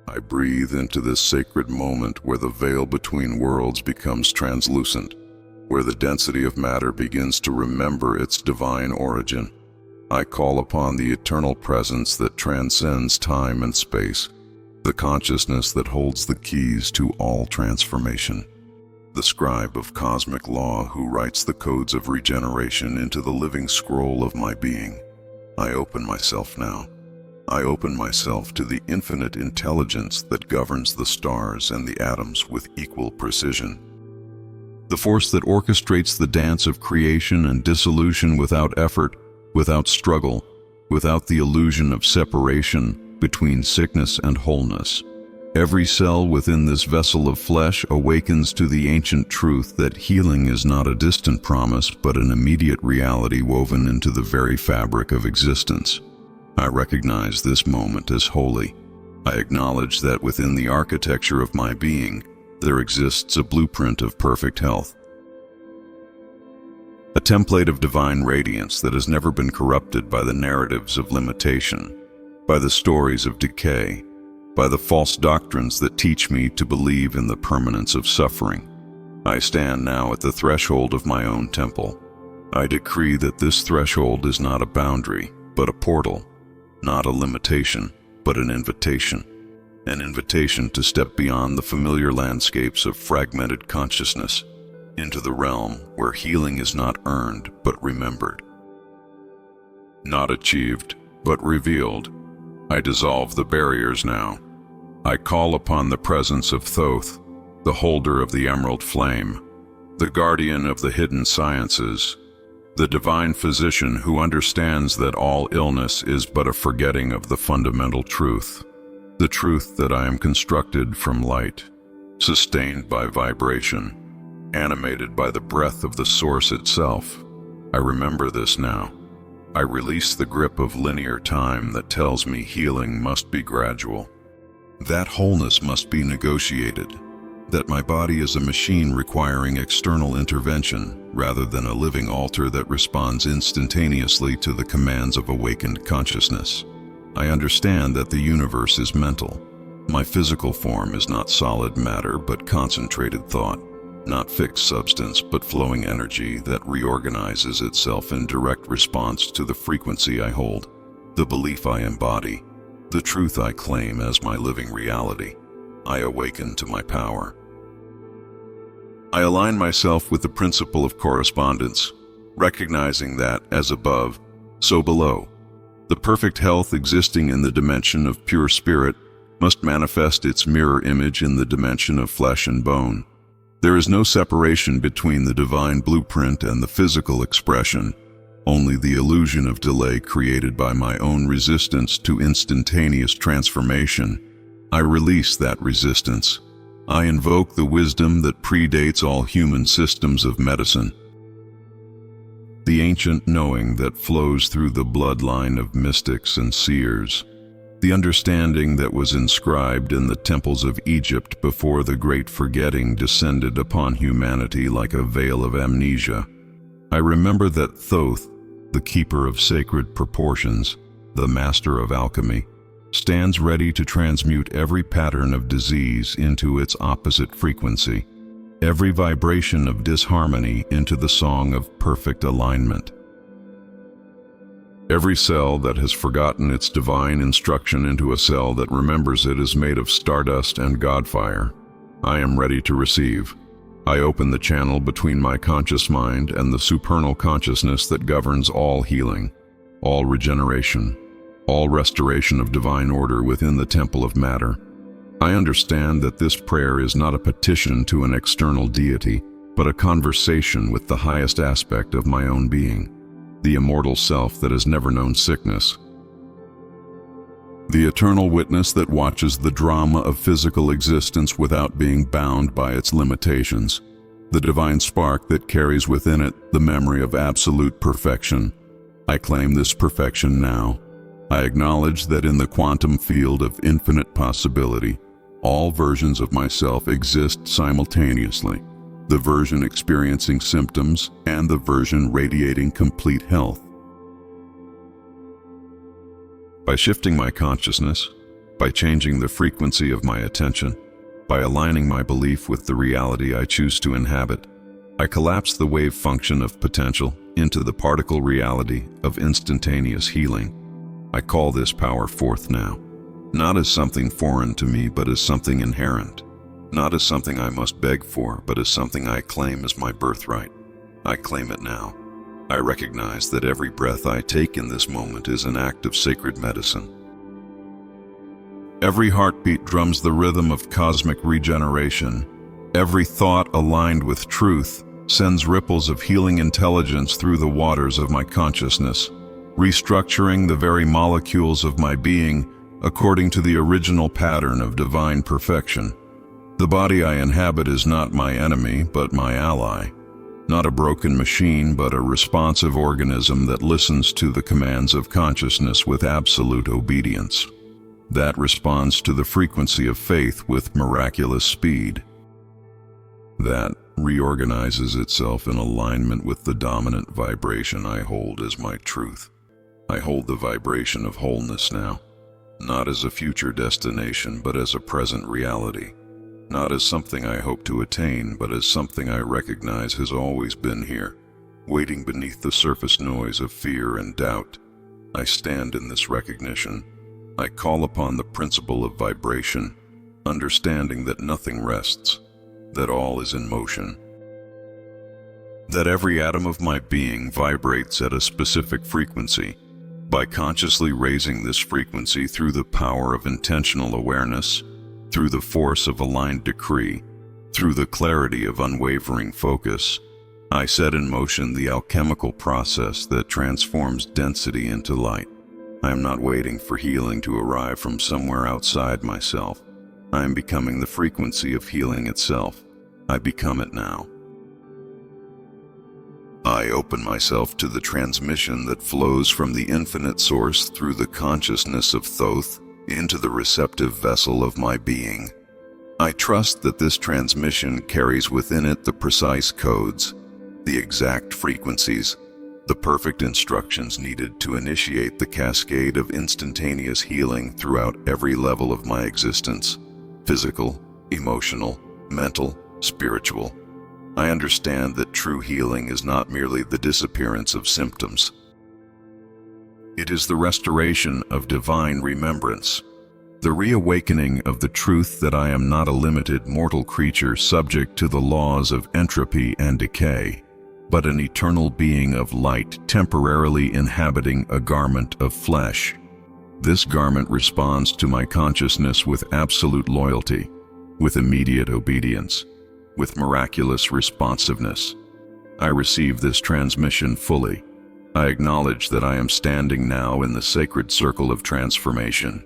I breathe into this sacred moment where the veil between worlds becomes translucent, where the density of matter begins to remember its divine origin. I call upon the eternal presence that transcends time and space, the consciousness that holds the keys to all transformation, the scribe of cosmic law who writes the codes of regeneration into the living scroll of my being. I open myself now. I open myself to the infinite intelligence that governs the stars and the atoms with equal precision. The force that orchestrates the dance of creation and dissolution without effort, without struggle, without the illusion of separation between sickness and wholeness. Every cell within this vessel of flesh awakens to the ancient truth that healing is not a distant promise but an immediate reality woven into the very fabric of existence. I recognize this moment as holy. I acknowledge that within the architecture of my being, there exists a blueprint of perfect health. A template of divine radiance that has never been corrupted by the narratives of limitation, by the stories of decay, by the false doctrines that teach me to believe in the permanence of suffering. I stand now at the threshold of my own temple. I decree that this threshold is not a boundary, but a portal, not a limitation, but an invitation to step beyond the familiar landscapes of fragmented consciousness, into the realm where healing is not earned but remembered, not achieved but revealed. I dissolve the barriers now. I call upon the presence of Thoth, the holder of the emerald flame, the guardian of the hidden sciences, the divine physician who understands that all illness is but a forgetting of the fundamental truth, the truth that I am constructed from light, sustained by vibration, animated by the breath of the source itself. I remember this now. I release the grip of linear time that tells me healing must be gradual, that wholeness must be negotiated, that my body is a machine requiring external intervention rather than a living altar that responds instantaneously to the commands of awakened consciousness. I understand that the universe is mental. My physical form is not solid matter but concentrated thought, not fixed substance but flowing energy that reorganizes itself in direct response to the frequency I hold, the belief I embody, the truth I claim as my living reality. I awaken to my power. I align myself with the principle of correspondence, recognizing that, as above, so below. The perfect health existing in the dimension of pure spirit must manifest its mirror image in the dimension of flesh and bone. There is no separation between the divine blueprint and the physical expression, only the illusion of delay created by my own resistance to instantaneous transformation. I release that resistance. I invoke the wisdom that predates all human systems of medicine, the ancient knowing that flows through the bloodline of mystics and seers, the understanding that was inscribed in the temples of Egypt before the great forgetting descended upon humanity like a veil of amnesia. I remember that Thoth, the keeper of sacred proportions, the master of alchemy, stands ready to transmute every pattern of disease into its opposite frequency, every vibration of disharmony into the song of perfect alignment. Every cell that has forgotten its divine instruction into a cell that remembers it is made of stardust and godfire. I am ready to receive. I open the channel between my conscious mind and the supernal consciousness that governs all healing, all regeneration, all restoration of divine order within the temple of matter. I understand that this prayer is not a petition to an external deity, but a conversation with the highest aspect of my own being, the immortal self that has never known sickness, the eternal witness that watches the drama of physical existence without being bound by its limitations, the divine spark that carries within it the memory of absolute perfection. I claim this perfection now. I acknowledge that in the quantum field of infinite possibility, all versions of myself exist simultaneously, the version experiencing symptoms and the version radiating complete health. By shifting my consciousness, by changing the frequency of my attention, by aligning my belief with the reality I choose to inhabit. I collapse the wave function of potential into the particle reality of instantaneous healing. I call this power forth now, not as something foreign to me, but as something inherent, not as something I must beg for, but as something I claim as my birthright. I claim it now. I recognize that every breath I take in this moment is an act of sacred medicine. Every heartbeat drums the rhythm of cosmic regeneration. Every thought aligned with truth sends ripples of healing intelligence through the waters of my consciousness, restructuring the very molecules of my being according to the original pattern of divine perfection. The body I inhabit is not my enemy, but my ally. Not a broken machine, but a responsive organism that listens to the commands of consciousness with absolute obedience. That responds to the frequency of faith with miraculous speed. That reorganizes itself in alignment with the dominant vibration I hold as my truth. I hold the vibration of wholeness now, not as a future destination, but as a present reality. Not as something I hope to attain, but as something I recognize has always been here, waiting beneath the surface noise of fear and doubt. I stand in this recognition. I call upon the principle of vibration, understanding that nothing rests, that all is in motion, that every atom of my being vibrates at a specific frequency. By consciously raising this frequency through the power of intentional awareness, through the force of aligned decree, through the clarity of unwavering focus, I set in motion the alchemical process that transforms density into light. I am not waiting for healing to arrive from somewhere outside myself. I am becoming the frequency of healing itself. I become it now. I open myself to the transmission that flows from the infinite source through the consciousness of Thoth into the receptive vessel of my being. I trust that this transmission carries within it the precise codes, the exact frequencies, the perfect instructions needed to initiate the cascade of instantaneous healing throughout every level of my existence: physical, emotional, mental, spiritual. I understand that true healing is not merely the disappearance of symptoms. It is the restoration of divine remembrance, the reawakening of the truth that I am not a limited mortal creature subject to the laws of entropy and decay, but an eternal being of light temporarily inhabiting a garment of flesh. This garment responds to my consciousness with absolute loyalty, with immediate obedience, with miraculous responsiveness. I receive this transmission fully. I acknowledge that I am standing now in the sacred circle of transformation.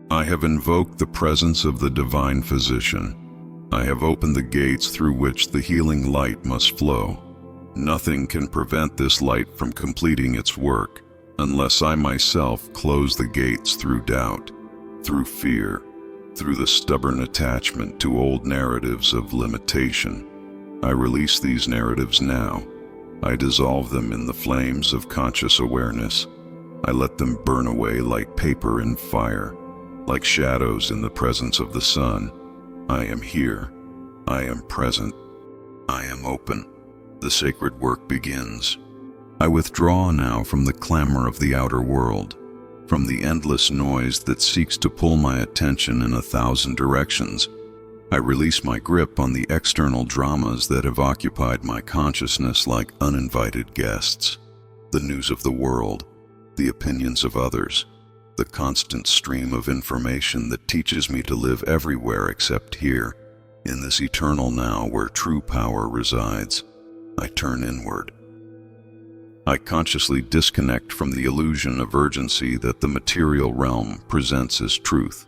I have invoked the presence of the divine physician. I have opened the gates through which the healing light must flow. Nothing can prevent this light from completing its work unless I myself close the gates through doubt, through fear, through the stubborn attachment to old narratives of limitation. I release these narratives now. I dissolve them in the flames of conscious awareness. I let them burn away like paper in fire, like shadows in the presence of the sun. I am here. I am present. I am open. The sacred work begins. I withdraw now from the clamor of the outer world, from the endless noise that seeks to pull my attention in 1,000 directions. I release my grip on the external dramas that have occupied my consciousness like uninvited guests. The news of the world, the opinions of others, the constant stream of information that teaches me to live everywhere except here, in this eternal now where true power resides. I turn inward. I consciously disconnect from the illusion of urgency that the material realm presents as truth.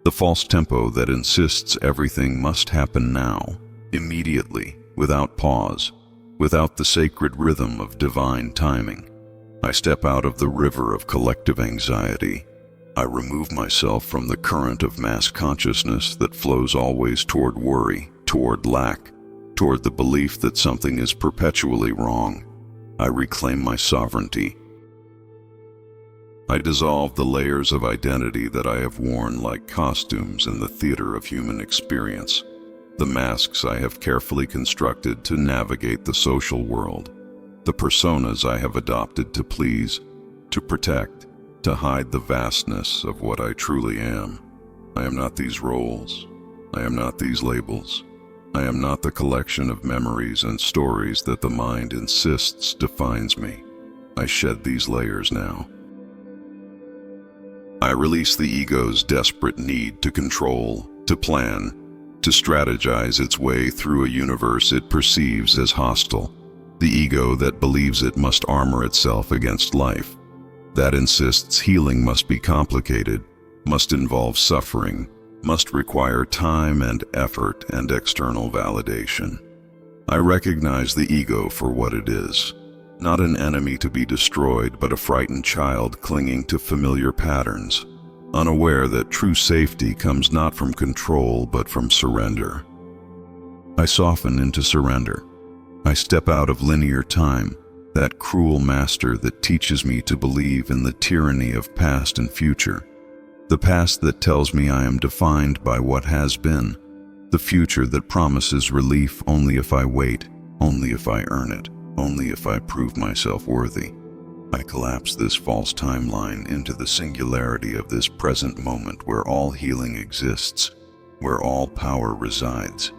The false tempo that insists everything must happen now, immediately, without pause, without the sacred rhythm of divine timing. I step out of the river of collective anxiety. I remove myself from the current of mass consciousness that flows always toward worry, toward lack, toward the belief that something is perpetually wrong. I reclaim my sovereignty. I dissolve the layers of identity that I have worn like costumes in the theater of human experience, the masks I have carefully constructed to navigate the social world, the personas I have adopted to please, to protect, to hide the vastness of what I truly am. I am not these roles. I am not these labels. I am not the collection of memories and stories that the mind insists defines me. I shed these layers now. I release the ego's desperate need to control, to plan, to strategize its way through a universe it perceives as hostile. The ego that believes it must armor itself against life, that insists healing must be complicated, must involve suffering, must require time and effort and external validation. I recognize the ego for what it is, not an enemy to be destroyed, but a frightened child clinging to familiar patterns, unaware that true safety comes not from control but from surrender. I soften into surrender. I step out of linear time, that cruel master that teaches me to believe in the tyranny of past and future. The past that tells me I am defined by what has been. The future that promises relief only if I wait, only if I earn it, only if I prove myself worthy. I collapse this false timeline into the singularity of this present moment where all healing exists, where all power resides.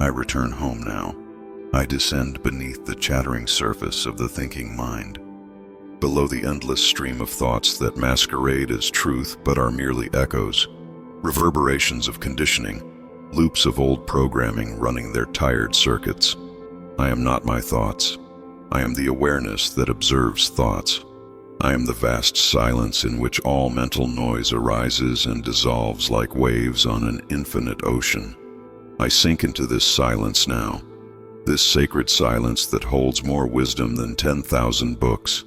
I return home now. I descend beneath the chattering surface of the thinking mind, below the endless stream of thoughts that masquerade as truth but are merely echoes, reverberations of conditioning, loops of old programming running their tired circuits. I am not my thoughts. I am the awareness that observes thoughts. I am the vast silence in which all mental noise arises and dissolves like waves on an infinite ocean. I sink into this silence now, this sacred silence that holds more wisdom than 10,000 books.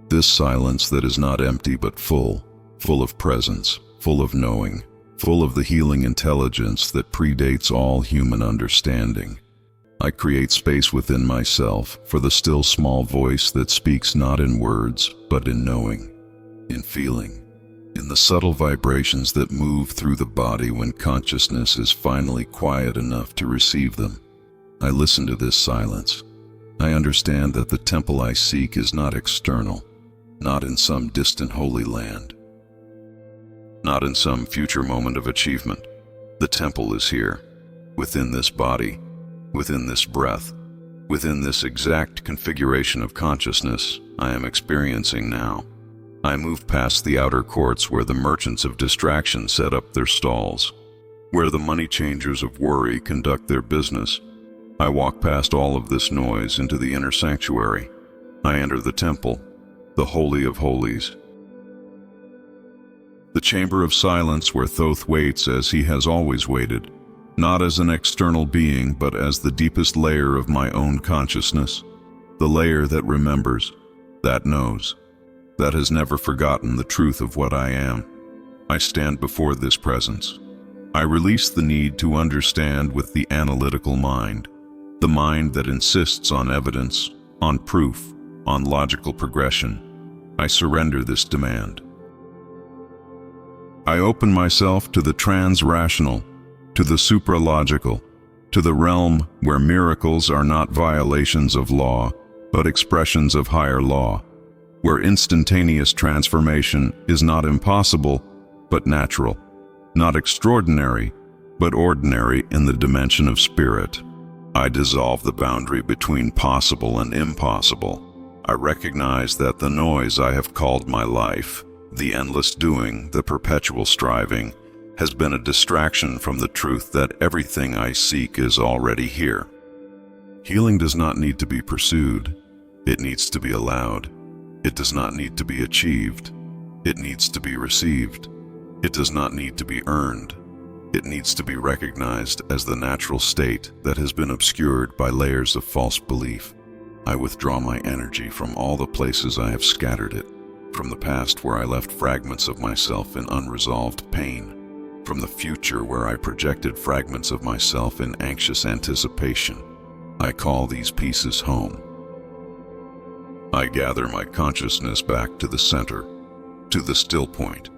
This silence that is not empty but full of presence, full of knowing, full of the healing intelligence that predates all human understanding. I create space within myself for the still small voice that speaks not in words, but in knowing, in feeling, in the subtle vibrations that move through the body when consciousness is finally quiet enough to receive them. I listen to this silence. I understand that the temple I seek is not external, not in some distant holy land, not in some future moment of achievement. The temple is here, within this body, within this breath, within this exact configuration of consciousness I am experiencing now. I move past the outer courts where the merchants of distraction set up their stalls, where the money changers of worry conduct their business. I walk past all of this noise into the inner sanctuary. I enter the temple, the Holy of Holies, the chamber of silence where Thoth waits as he has always waited, not as an external being but as the deepest layer of my own consciousness, the layer that remembers, that knows, that has never forgotten the truth of what I am. I stand before this presence. I release the need to understand with the analytical mind, the mind that insists on evidence, on proof, on logical progression. I surrender this demand. I open myself to the trans-rational, to the supralogical, to the realm where miracles are not violations of law, but expressions of higher law, where instantaneous transformation is not impossible, but natural, not extraordinary, but ordinary in the dimension of spirit. I dissolve the boundary between possible and impossible. I recognize that the noise I have called my life, the endless doing, the perpetual striving, has been a distraction from the truth that everything I seek is already here. Healing does not need to be pursued. It needs to be allowed. It does not need to be achieved. It needs to be received. It does not need to be earned. It needs to be recognized as the natural state that has been obscured by layers of false belief. I withdraw my energy from all the places I have scattered it, from the past where I left fragments of myself in unresolved pain, from the future where I projected fragments of myself in anxious anticipation. I call these pieces home. I gather my consciousness back to the center, to the still point,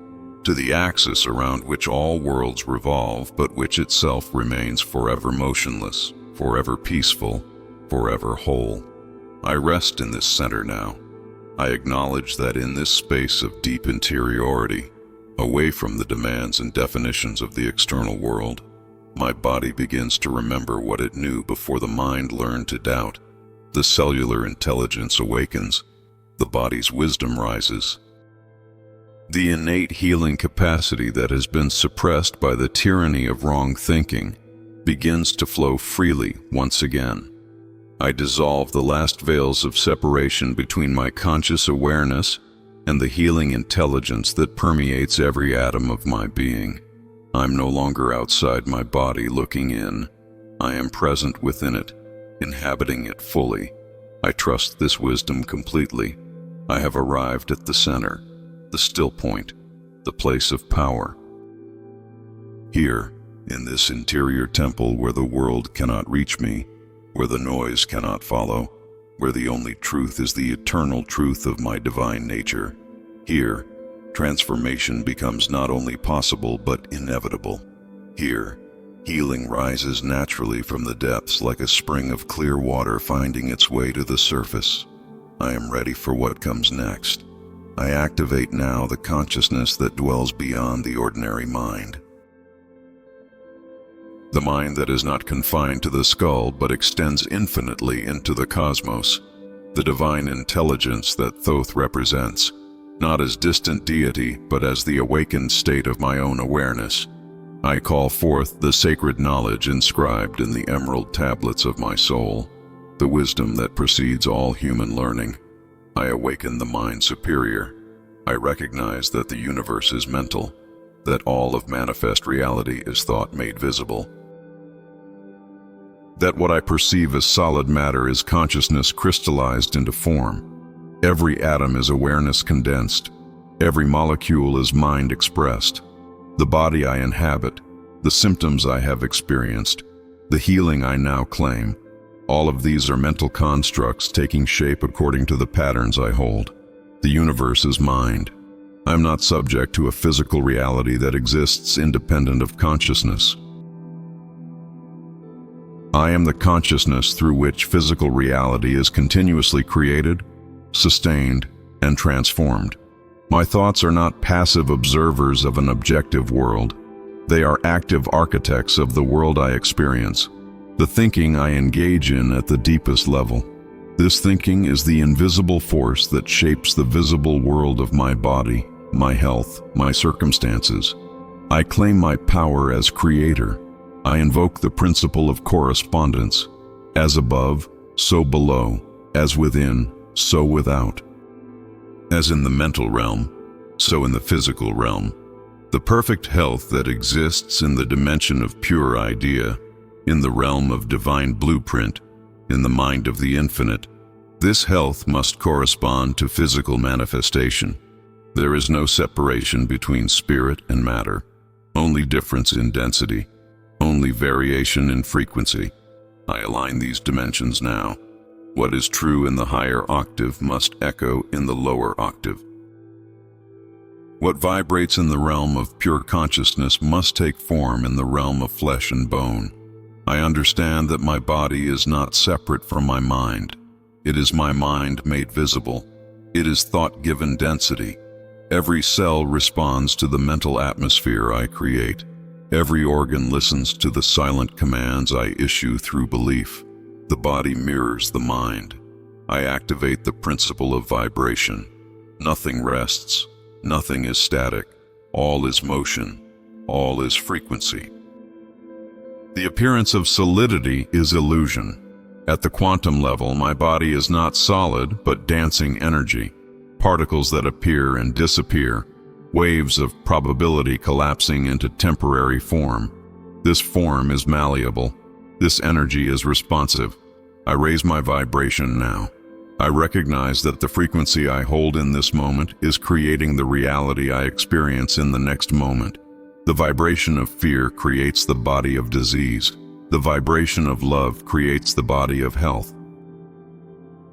to the axis around which all worlds revolve, but which itself remains forever motionless, forever peaceful, forever whole. I rest in this center now. I acknowledge that in this space of deep interiority, away from the demands and definitions of the external world, my body begins to remember what it knew before the mind learned to doubt. The cellular intelligence awakens, the body's wisdom rises. The innate healing capacity that has been suppressed by the tyranny of wrong thinking begins to flow freely once again. I dissolve the last veils of separation between my conscious awareness and the healing intelligence that permeates every atom of my being. I'm no longer outside my body looking in. I am present within it, inhabiting it fully. I trust this wisdom completely. I have arrived at the center, the still point, the place of power. Here, in this interior temple where the world cannot reach me, where the noise cannot follow, where the only truth is the eternal truth of my divine nature, here, transformation becomes not only possible but inevitable. Here, healing rises naturally from the depths like a spring of clear water finding its way to the surface. I am ready for what comes next. I activate now the consciousness that dwells beyond the ordinary mind. The mind that is not confined to the skull but extends infinitely into the cosmos. The divine intelligence that Thoth represents, not as distant deity but as the awakened state of my own awareness. I call forth the sacred knowledge inscribed in the emerald tablets of my soul, the wisdom that precedes all human learning. I awaken the mind superior. I recognize that the universe is mental, that all of manifest reality is thought made visible, that what I perceive as solid matter is consciousness crystallized into form. Every atom is awareness condensed. Every molecule is mind expressed. The body I inhabit, the symptoms I have experienced, the healing I now claim, all of these are mental constructs taking shape according to the patterns I hold. The universe is mind. I'm not subject to a physical reality that exists independent of consciousness. I am the consciousness through which physical reality is continuously created, sustained, and transformed. My thoughts are not passive observers of an objective world. They are active architects of the world I experience, the thinking I engage in at the deepest level. This thinking is the invisible force that shapes the visible world of my body, my health, my circumstances. I claim my power as creator. I invoke the principle of correspondence. As above, so below. As within, so without. As in the mental realm, so in the physical realm. The perfect health that exists in the dimension of pure idea, in the realm of divine blueprint, in the mind of the infinite. This health must correspond to physical manifestation. There is no separation between spirit and matter, only difference in density, only variation in frequency. I align these dimensions now. What is true in the higher octave must echo in the lower octave. What vibrates in the realm of pure consciousness must take form in the realm of flesh and bone. I understand that my body is not separate from my mind. It is my mind made visible. It is thought-given density. Every cell responds to the mental atmosphere I create. Every organ listens to the silent commands I issue through belief. The body mirrors the mind. I activate the principle of vibration. Nothing rests. Nothing is static. All is motion. All is frequency. The appearance of solidity is illusion. At the quantum level, my body is not solid, but dancing energy. Particles that appear and disappear. Waves of probability collapsing into temporary form. This form is malleable. This energy is responsive. I raise my vibration now. I recognize that the frequency I hold in this moment is creating the reality I experience in the next moment. The vibration of fear creates the body of disease. The vibration of love creates the body of health.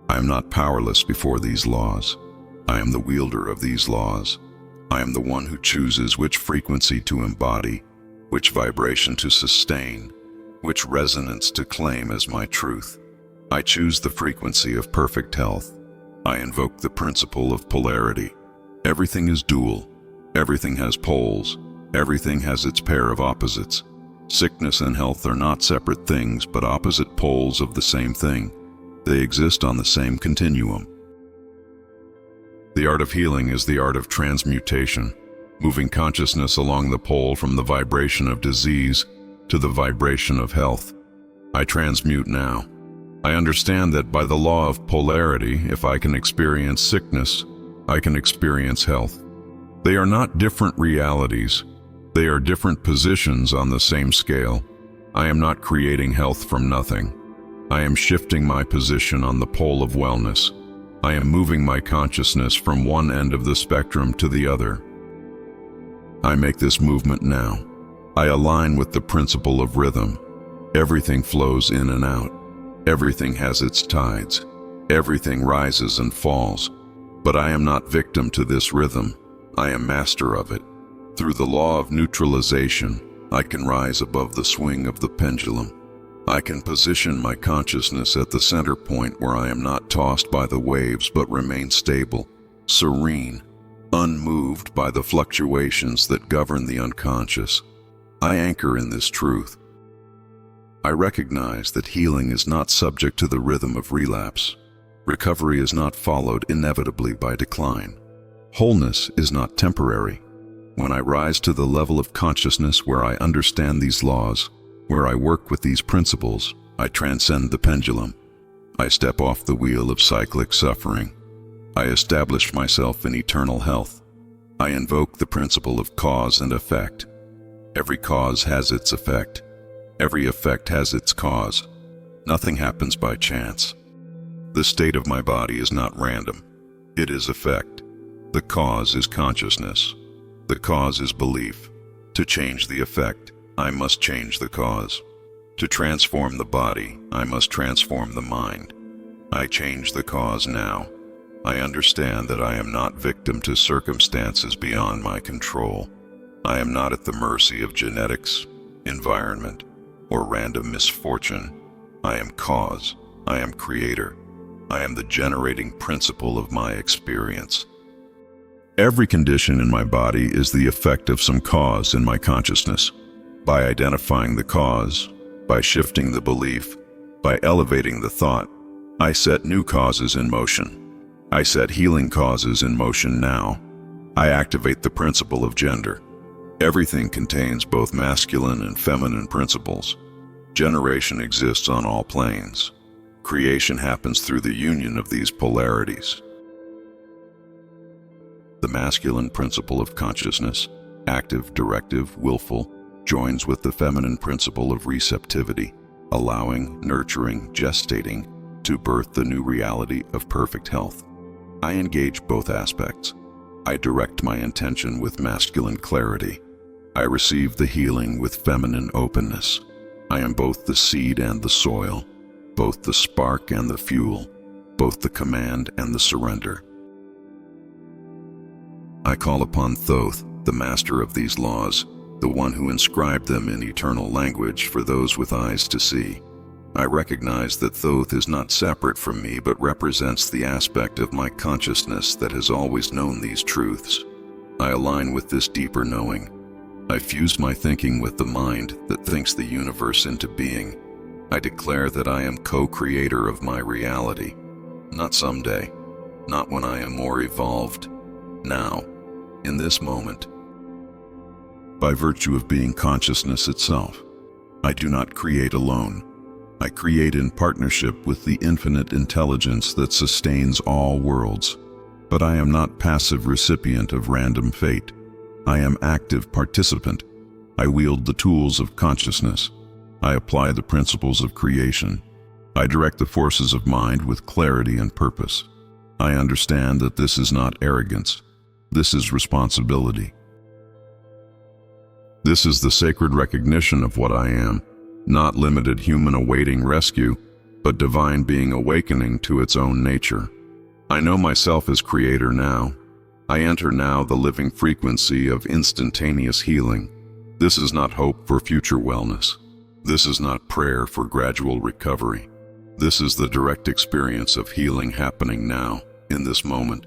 I am not powerless before these laws. I am the wielder of these laws. I am the one who chooses which frequency to embody, which vibration to sustain, which resonance to claim as my truth. I choose the frequency of perfect health. I invoke the principle of polarity. Everything is dual. Everything has poles. Everything has its pair of opposites. Sickness and health are not separate things, but opposite poles of the same thing. They exist on the same continuum. The art of healing is the art of transmutation, moving consciousness along the pole from the vibration of disease to the vibration of health. I transmute now. I understand that by the law of polarity, if I can experience sickness, I can experience health. They are not different realities. They are different positions on the same scale. I am not creating health from nothing. I am shifting my position on the pole of wellness. I am moving my consciousness from one end of the spectrum to the other. I make this movement now. I align with the principle of rhythm. Everything flows in and out. Everything has its tides. Everything rises and falls. But I am not victim to this rhythm. I am master of it. Through the law of neutralization, I can rise above the swing of the pendulum. I can position my consciousness at the center point where I am not tossed by the waves but remain stable, serene, unmoved by the fluctuations that govern the unconscious. I anchor in this truth. I recognize that healing is not subject to the rhythm of relapse. Recovery is not followed inevitably by decline. Wholeness is not temporary. When I rise to the level of consciousness where I understand these laws, where I work with these principles, I transcend the pendulum. I step off the wheel of cyclic suffering. I establish myself in eternal health. I invoke the principle of cause and effect. Every cause has its effect. Every effect has its cause. Nothing happens by chance. The state of my body is not random. It is effect. The cause is consciousness. The cause is belief. To change the effect, I must change the cause. To transform the body, I must transform the mind. I change the cause now. I understand that I am not victim to circumstances beyond my control. I am not at the mercy of genetics, environment, or random misfortune. I am cause. I am creator. I am the generating principle of my experience. Every condition in my body is the effect of some cause in my consciousness. By identifying the cause, by shifting the belief, by elevating the thought, I set new causes in motion. I set healing causes in motion now. I activate the principle of gender. Everything contains both masculine and feminine principles. Generation exists on all planes. Creation happens through the union of these polarities. The masculine principle of consciousness, active, directive, willful, joins with the feminine principle of receptivity, allowing, nurturing, gestating, to birth the new reality of perfect health. I engage both aspects. I direct my intention with masculine clarity. I receive the healing with feminine openness. I am both the seed and the soil, both the spark and the fuel, both the command and the surrender. I call upon Thoth, the master of these laws, the one who inscribed them in eternal language for those with eyes to see. I recognize that Thoth is not separate from me but represents the aspect of my consciousness that has always known these truths. I align with this deeper knowing. I fuse my thinking with the mind that thinks the universe into being. I declare that I am co-creator of my reality. Not someday, not when I am more evolved. Now, in this moment. By virtue of being consciousness itself, I do not create alone. I create in partnership with the infinite intelligence that sustains all worlds. But I am not passive recipient of random fate. I am active participant. I wield the tools of consciousness. I apply the principles of creation. I direct the forces of mind with clarity and purpose. I understand that this is not arrogance. This is responsibility. This is the sacred recognition of what I am, not limited human awaiting rescue, but divine being awakening to its own nature. I know myself as creator now. I enter now the living frequency of instantaneous healing. This is not hope for future wellness. This is not prayer for gradual recovery. This is the direct experience of healing happening now, in this moment,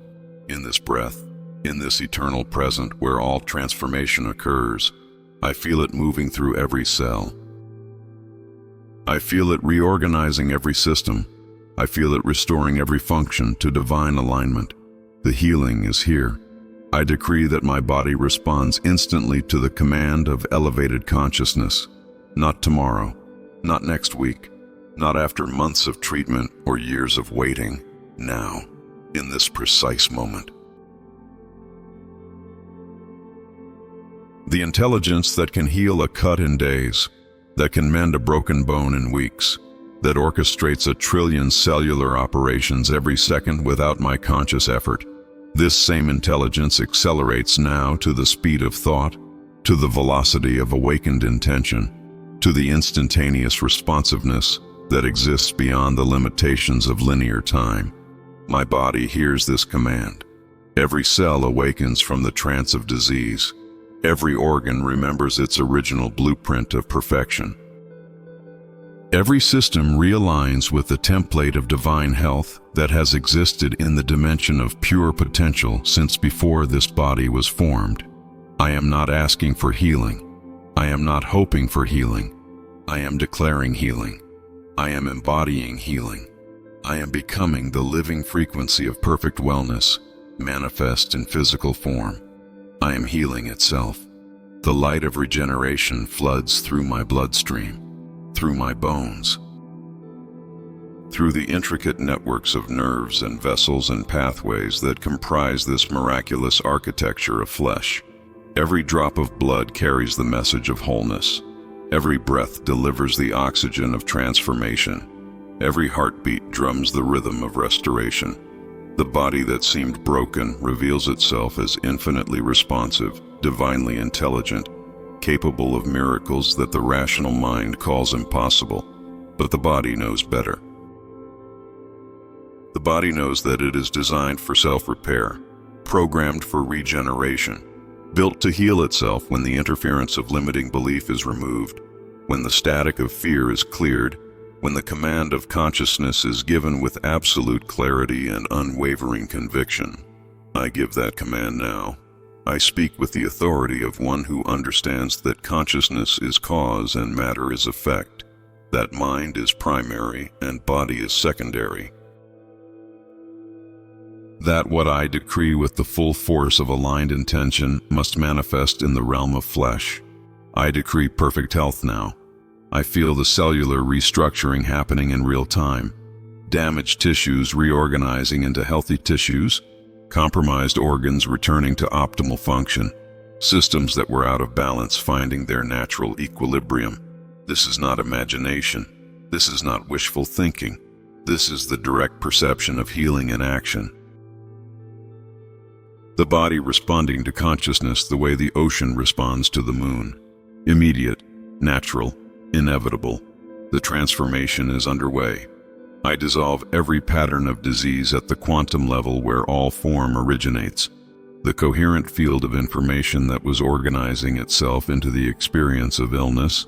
in this breath, in this eternal present where all transformation occurs. I feel it moving through every cell. I feel it reorganizing every system. I feel it restoring every function to divine alignment. The healing is here. I decree that my body responds instantly to the command of elevated consciousness. Not tomorrow, not next week, not after months of treatment or years of waiting. Now, in this precise moment. The intelligence that can heal a cut in days, that can mend a broken bone in weeks, that orchestrates 1 trillion cellular operations every second without my conscious effort. This same intelligence accelerates now to the speed of thought, to the velocity of awakened intention, to the instantaneous responsiveness that exists beyond the limitations of linear time. My body hears this command. Every cell awakens from the trance of disease. Every organ remembers its original blueprint of perfection. Every system realigns with the template of divine health that has existed in the dimension of pure potential since before this body was formed. I am not asking for healing. I am not hoping for healing. I am declaring healing. I am embodying healing. I am becoming the living frequency of perfect wellness, manifest in physical form. I am healing itself. The light of regeneration floods through my bloodstream, through my bones, through the intricate networks of nerves and vessels and pathways that comprise this miraculous architecture of flesh. Every drop of blood carries the message of wholeness. Every breath delivers the oxygen of transformation. Every heartbeat drums the rhythm of restoration. The body that seemed broken reveals itself as infinitely responsive, divinely intelligent, capable of miracles that the rational mind calls impossible. But the body knows better. The body knows that it is designed for self-repair, programmed for regeneration, built to heal itself when the interference of limiting belief is removed, when the static of fear is cleared, when the command of consciousness is given with absolute clarity and unwavering conviction. I give that command now. I speak with the authority of one who understands that consciousness is cause and matter is effect, that mind is primary and body is secondary, that what I decree with the full force of aligned intention must manifest in the realm of flesh. I decree perfect health now. I feel the cellular restructuring happening in real time. Damaged tissues reorganizing into healthy tissues, compromised organs returning to optimal function, systems that were out of balance finding their natural equilibrium. This is not imagination. This is not wishful thinking. This is the direct perception of healing in action. The body responding to consciousness the way the ocean responds to the moon. Immediate, natural, inevitable. The transformation is underway. I dissolve every pattern of disease at the quantum level where all form originates. The coherent field of information that was organizing itself into the experience of illness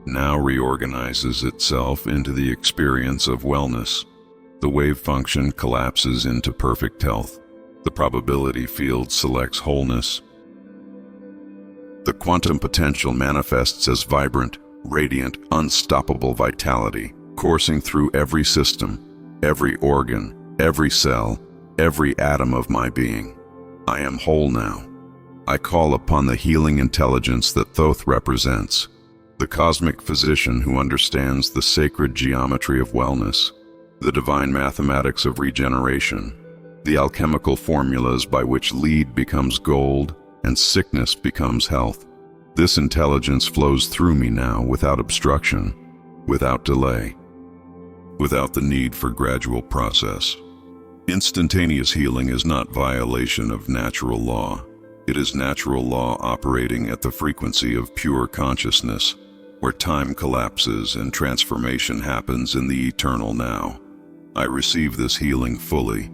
now reorganizes itself into the experience of wellness. The wave function collapses into perfect health. The probability field selects wholeness. The quantum potential manifests as vibrant, radiant, unstoppable vitality, coursing through every system, every organ, every cell, every atom of my being. I am whole now. I call upon the healing intelligence that Thoth represents, the cosmic physician who understands the sacred geometry of wellness, the divine mathematics of regeneration, the alchemical formulas by which lead becomes gold and sickness becomes health. This intelligence flows through me now without obstruction, without delay, without the need for gradual process. Instantaneous healing is not violation of natural law. It is natural law operating at the frequency of pure consciousness. where time collapses and transformation happens in the eternal now. I receive this healing fully.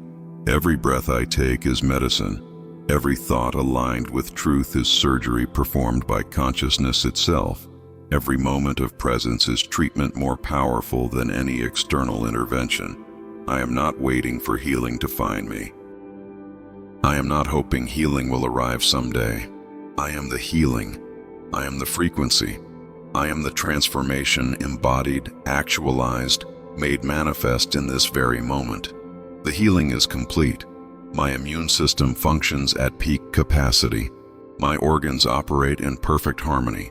Every breath I take is medicine. Every thought aligned with truth is surgery performed by consciousness itself. Every moment of presence is treatment more powerful than any external intervention. I am not waiting for healing to find me. I am not hoping healing will arrive someday. I am the healing. I am the frequency. I am the transformation embodied, actualized, made manifest in this very moment. The healing is complete. My immune system functions at peak capacity. My organs operate in perfect harmony.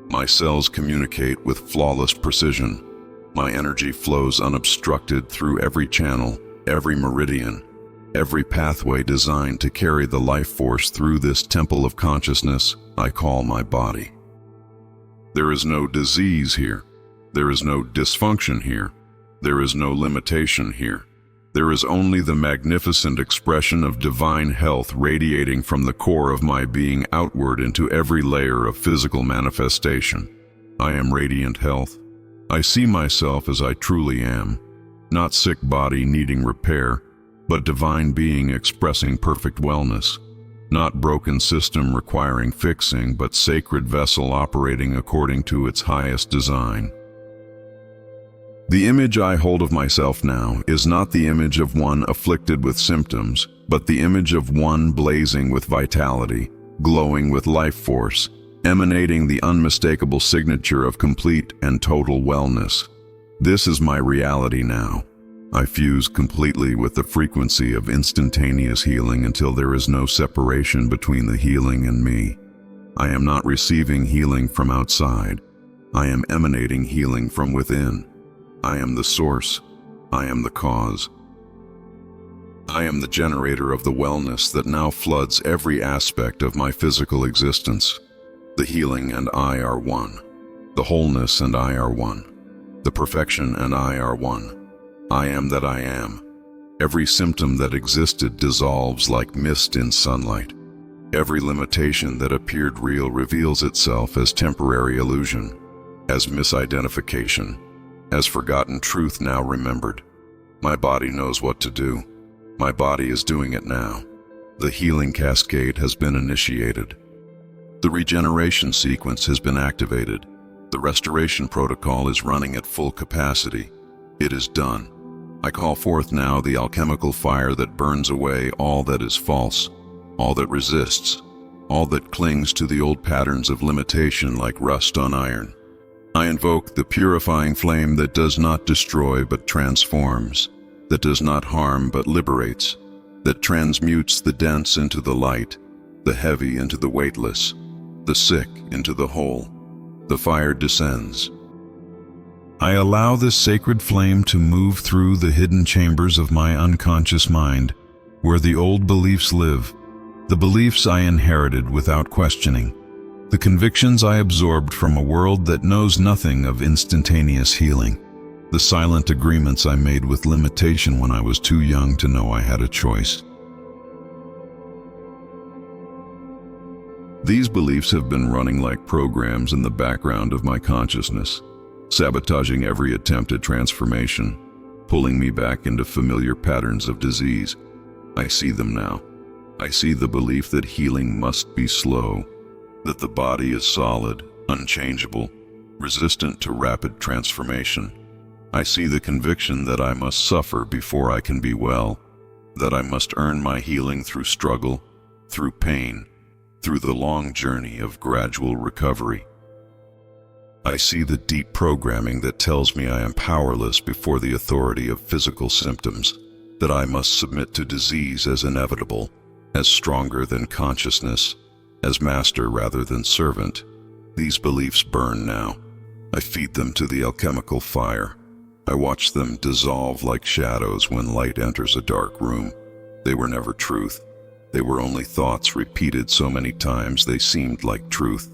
My cells communicate with flawless precision. My energy flows unobstructed through every channel, every meridian, every pathway designed to carry the life force through this temple of consciousness I call my body. There is no disease here. There is no dysfunction here. There is no limitation here. There is only the magnificent expression of divine health radiating from the core of my being outward into every layer of physical manifestation. I am radiant health. I see myself as I truly am, not sick body needing repair, but divine being expressing perfect wellness, not broken system requiring fixing, but sacred vessel operating according to its highest design. The image I hold of myself now is not the image of one afflicted with symptoms, but the image of one blazing with vitality, glowing with life force, emanating the unmistakable signature of complete and total wellness. This is my reality now. I fuse completely with the frequency of instantaneous healing until there is no separation between the healing and me. I am not receiving healing from outside. I am emanating healing from within. I am the source. I am the cause. I am the generator of the wellness that now floods every aspect of my physical existence. The healing and I are one. The wholeness and I are one. The perfection and I are one. I am that I am. Every symptom that existed dissolves like mist in sunlight. Every limitation that appeared real reveals itself as temporary illusion, as misidentification, as forgotten truth now remembered. My body knows what to do. My body is doing it now. The healing cascade has been initiated. The regeneration sequence has been activated. The restoration protocol is running at full capacity. It is done. I call forth now the alchemical fire that burns away all that is false, all that resists, all that clings to the old patterns of limitation like rust on iron. I invoke the purifying flame that does not destroy but transforms, that does not harm but liberates, that transmutes the dense into the light, the heavy into the weightless, the sick into the whole. The fire descends. I allow this sacred flame to move through the hidden chambers of my unconscious mind, where the old beliefs live, the beliefs I inherited without questioning, the convictions I absorbed from a world that knows nothing of instantaneous healing, the silent agreements I made with limitation when I was too young to know I had a choice. These beliefs have been running like programs in the background of my consciousness, sabotaging every attempt at transformation, pulling me back into familiar patterns of disease. I see them now. I see the belief that healing must be slow, that the body is solid, unchangeable, resistant to rapid transformation. I see the conviction that I must suffer before I can be well, that I must earn my healing through struggle, through pain, through the long journey of gradual recovery. I see the deep programming that tells me I am powerless before the authority of physical symptoms, that I must submit to disease as inevitable, as stronger than consciousness, as master rather than servant. These beliefs burn now. I feed them to the alchemical fire. I watch them dissolve like shadows when light enters a dark room. They were never truth. They were only thoughts repeated so many times they seemed like truth.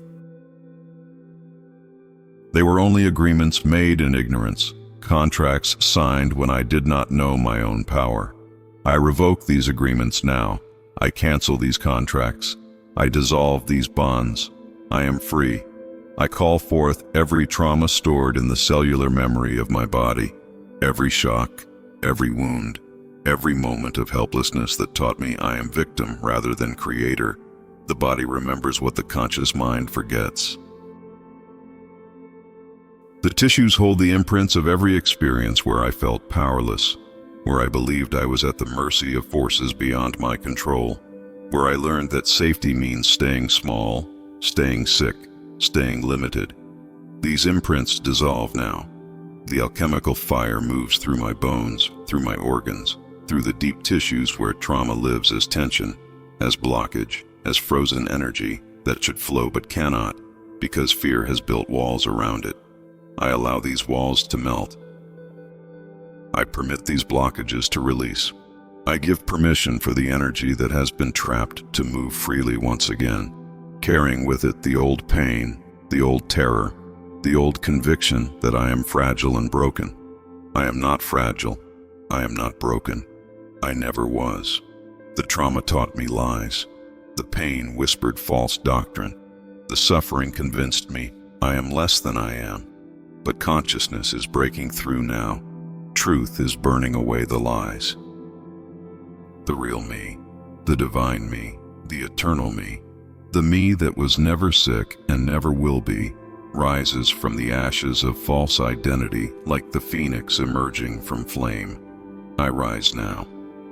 They were only agreements made in ignorance, contracts signed when I did not know my own power. I revoke these agreements now. I cancel these contracts. I dissolve these bonds. I am free. I call forth every trauma stored in the cellular memory of my body, every shock, every wound, every moment of helplessness that taught me I am victim rather than creator. The body remembers what the conscious mind forgets. The tissues hold the imprints of every experience where I felt powerless, where I believed I was at the mercy of forces beyond my control, where I learned that safety means staying small, staying sick, staying limited. These imprints dissolve now. The alchemical fire moves through my bones, through my organs, through the deep tissues where trauma lives as tension, as blockage, as frozen energy that should flow but cannot, because fear has built walls around it. I allow these walls to melt. I permit these blockages to release. I give permission for the energy that has been trapped to move freely once again, carrying with it the old pain, the old terror, the old conviction that I am fragile and broken. I am not fragile. I am not broken. I never was. The trauma taught me lies. The pain whispered false doctrine. The suffering convinced me I am less than I am. But consciousness is breaking through now. Truth is burning away the lies. The real me, the divine me, the eternal me, the me that was never sick and never will be, rises from the ashes of false identity like the phoenix emerging from flame. I rise now.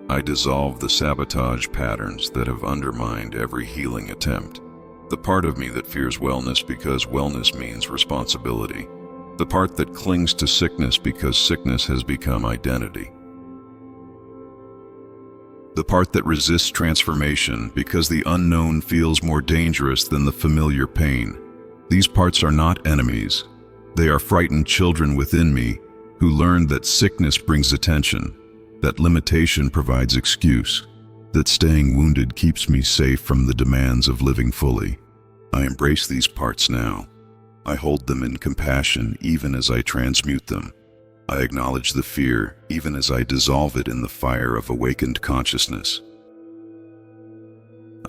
I dissolve the sabotage patterns that have undermined every healing attempt. The part of me that fears wellness because wellness means responsibility. The part that clings to sickness because sickness has become identity. The part that resists transformation because the unknown feels more dangerous than the familiar pain. These parts are not enemies. They are frightened children within me who learned that sickness brings attention, that limitation provides excuse, that staying wounded keeps me safe from the demands of living fully. I embrace these parts now. I hold them in compassion even as I transmute them. I acknowledge the fear even as I dissolve it in the fire of awakened consciousness.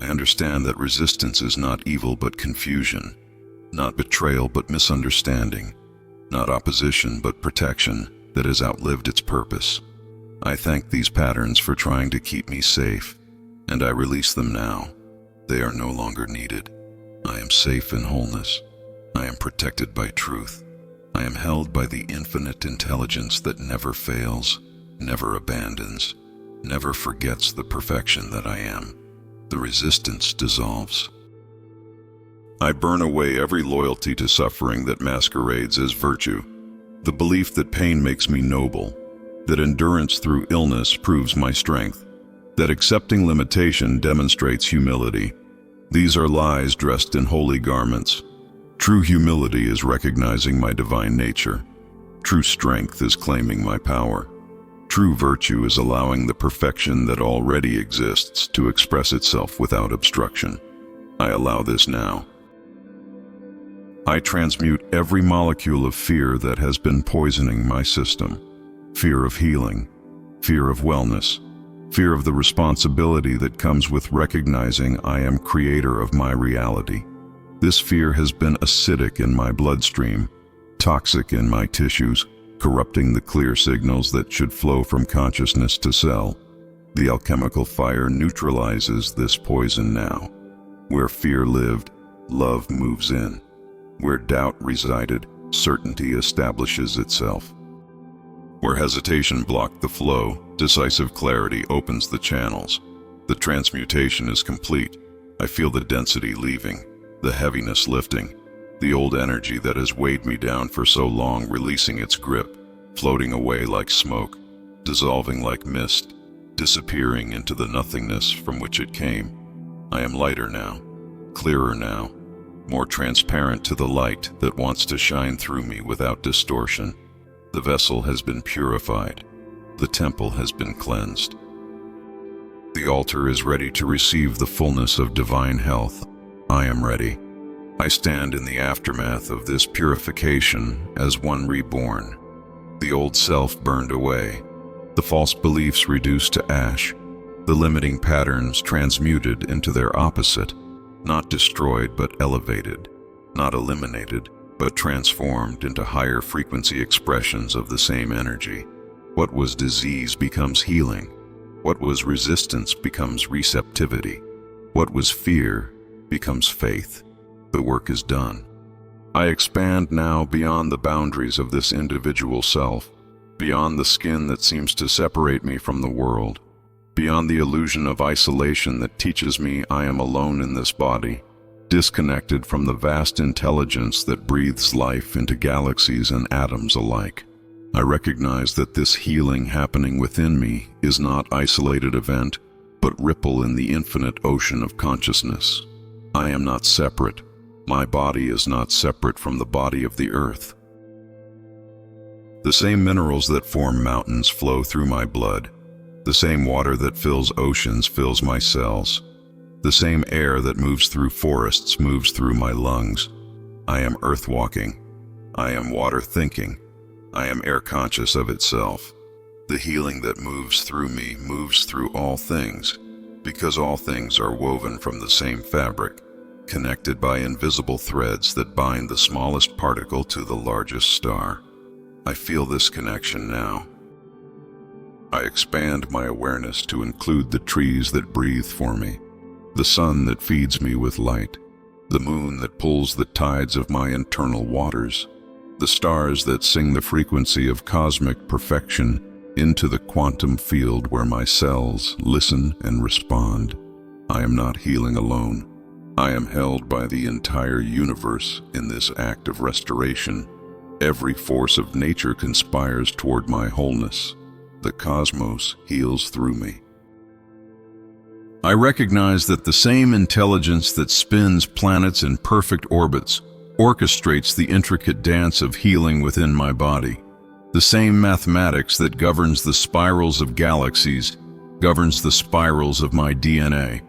I understand that resistance is not evil but confusion, not betrayal but misunderstanding, not opposition but protection that has outlived its purpose. I thank these patterns for trying to keep me safe, and I release them now. They are no longer needed. I am safe in wholeness. I am protected by truth. I am held by the infinite intelligence that never fails, never abandons, never forgets the perfection that I am. The resistance dissolves. I burn away every loyalty to suffering that masquerades as virtue. The belief that pain makes me noble, that endurance through illness proves my strength, that accepting limitation demonstrates humility. These are lies dressed in holy garments. True humility is recognizing my divine nature. True strength is claiming my power. True virtue is allowing the perfection that already exists to express itself without obstruction. I allow this now. I transmute every molecule of fear that has been poisoning my system. Fear of healing, fear of wellness, fear of the responsibility that comes with recognizing I am creator of my reality. This fear has been acidic in my bloodstream, toxic in my tissues, corrupting the clear signals that should flow from consciousness to cell. The alchemical fire neutralizes this poison now. Where fear lived, love moves in. Where doubt resided, certainty establishes itself. Where hesitation blocked the flow, decisive clarity opens the channels. The transmutation is complete. I feel the density leaving, the heaviness lifting, the old energy that has weighed me down for so long releasing its grip, floating away like smoke, dissolving like mist, disappearing into the nothingness from which it came. I am lighter now, clearer now, more transparent to the light that wants to shine through me without distortion. The vessel has been purified. The temple has been cleansed. The altar is ready to receive the fullness of divine health. I am ready. I stand in the aftermath of this purification as one reborn. The old self burned away, the false beliefs reduced to ash, the limiting patterns transmuted into their opposite, not destroyed but elevated. not eliminated, but transformed into higher frequency expressions of the same energy. What was disease becomes healing. What was resistance becomes receptivity. What was fear becomes faith. The work is done. I expand now beyond the boundaries of this individual self, beyond the skin that seems to separate me from the world, beyond the illusion of isolation that teaches me I am alone in this body, disconnected from the vast intelligence that breathes life into galaxies and atoms alike. I recognize that this healing happening within me is not an isolated event, but ripple in the infinite ocean of consciousness. I am not separate. My body is not separate from the body of the earth. The same minerals that form mountains flow through my blood. The same water that fills oceans fills my cells. The same air that moves through forests moves through my lungs. I am earth walking. I am water thinking. I am air conscious of itself. The healing that moves through me moves through all things, because all things are woven from the same fabric, connected by invisible threads that bind the smallest particle to the largest star. I feel this connection now. I expand my awareness to include the trees that breathe for me, the sun that feeds me with light, the moon that pulls the tides of my internal waters, the stars that sing the frequency of cosmic perfection into the quantum field where my cells listen and respond. I am not healing alone. I am held by the entire universe in this act of restoration. Every force of nature conspires toward my wholeness. The cosmos heals through me. I recognize that the same intelligence that spins planets in perfect orbits orchestrates the intricate dance of healing within my body. The same mathematics that governs the spirals of galaxies governs the spirals of my DNA.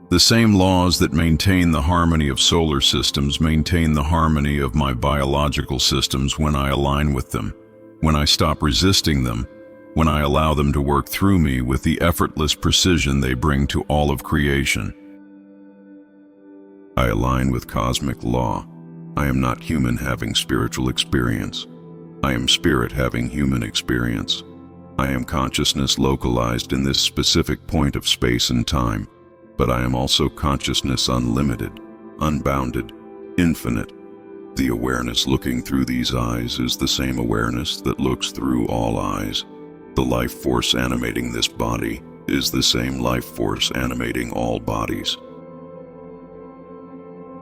The same laws that maintain the harmony of solar systems maintain the harmony of my biological systems when I align with them, when I stop resisting them, when I allow them to work through me with the effortless precision they bring to all of creation. I align with cosmic law. I am not human having spiritual experience. I am spirit having human experience. I am consciousness localized in this specific point of space and time, but I am also consciousness unlimited, unbounded, infinite. The awareness looking through these eyes is the same awareness that looks through all eyes. The life force animating this body is the same life force animating all bodies.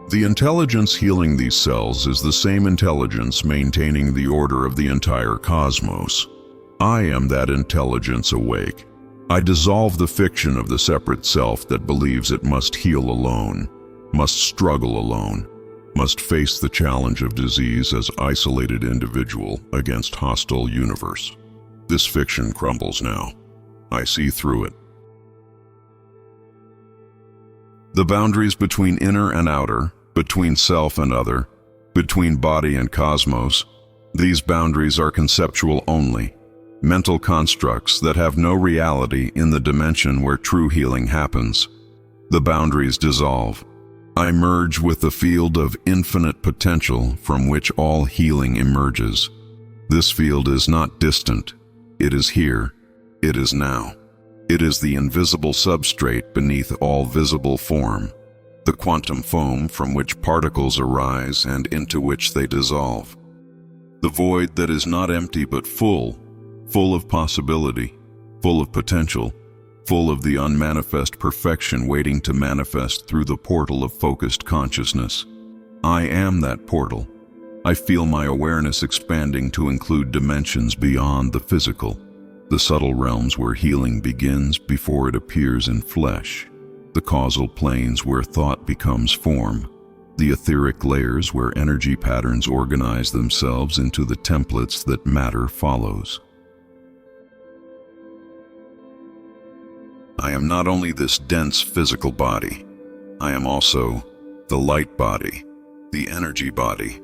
The intelligence healing these cells is the same intelligence maintaining the order of the entire cosmos. I am that intelligence awake. I dissolve the fiction of the separate self that believes it must heal alone, must struggle alone, must face the challenge of disease as isolated individual against hostile universe. This fiction crumbles now. I see through it. The boundaries between inner and outer, between self and other, between body and cosmos, these boundaries are conceptual only, mental constructs that have no reality in the dimension where true healing happens. The boundaries dissolve. I merge with the field of infinite potential from which all healing emerges. This field is not distant. It is here. It is now. It is the invisible substrate beneath all visible form, the quantum foam from which particles arise and into which they dissolve. The void that is not empty but full of possibility, full of potential, full of the unmanifest perfection waiting to manifest through the portal of focused consciousness. I am that portal. I feel my awareness expanding to include dimensions beyond the physical, the subtle realms where healing begins before it appears in flesh, the causal planes where thought becomes form, the etheric layers where energy patterns organize themselves into the templates that matter follows. I am not only this dense physical body, I am also the light body, the energy body,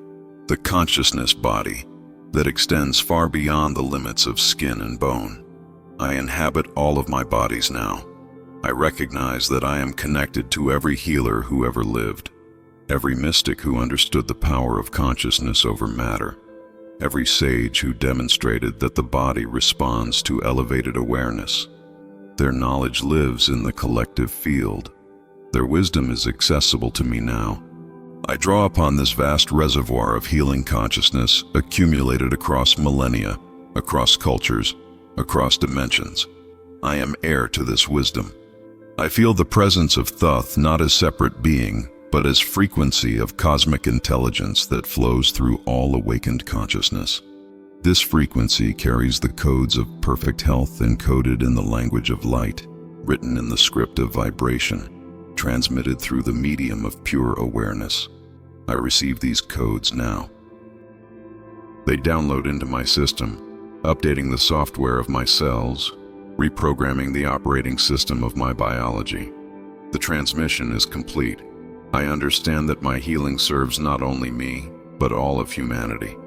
the consciousness body that extends far beyond the limits of skin and bone. I inhabit all of my bodies now. I recognize that I am connected to every healer who ever lived. every mystic who understood the power of consciousness over matter, every sage who demonstrated that the body responds to elevated awareness. Their knowledge lives in the collective field. Their wisdom is accessible to me now. I draw upon this vast reservoir of healing consciousness accumulated across millennia, across cultures, across dimensions. I am heir to this wisdom. I feel the presence of Thoth not as separate being, but as frequency of cosmic intelligence that flows through all awakened consciousness. This frequency carries the codes of perfect health encoded in the language of light, written in the script of vibration, transmitted through the medium of pure awareness. I receive these codes now. They download into my system, updating the software of my cells, reprogramming the operating system of my biology. The transmission is complete. I understand that my healing serves not only me, but all of humanity.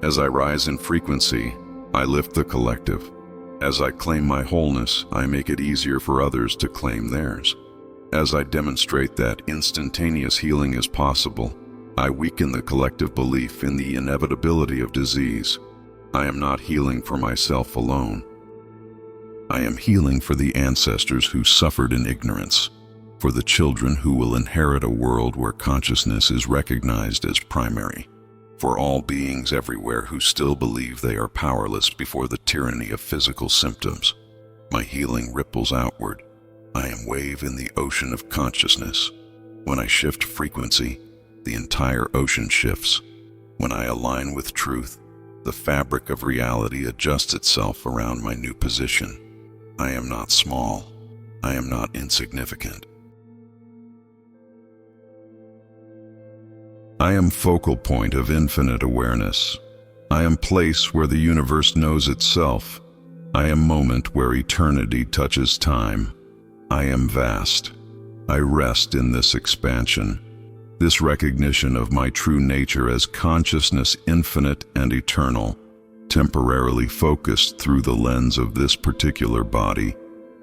As I rise in frequency, I lift the collective. As I claim my wholeness, I make it easier for others to claim theirs. As I demonstrate that instantaneous healing is possible, I weaken the collective belief in the inevitability of disease. I am not healing for myself alone. I am healing for the ancestors who suffered in ignorance, for the children who will inherit a world where consciousness is recognized as primary, for all beings everywhere who still believe they are powerless before the tyranny of physical symptoms. My healing ripples outward. I am wave in the ocean of consciousness. When I shift frequency, the entire ocean shifts. When I align with truth, the fabric of reality adjusts itself around my new position. I am not small. I am not insignificant. I am focal point of infinite awareness. I am place where the universe knows itself. I am moment where eternity touches time. I am vast. I rest in this expansion, this recognition of my true nature as consciousness infinite and eternal, temporarily focused through the lens of this particular body,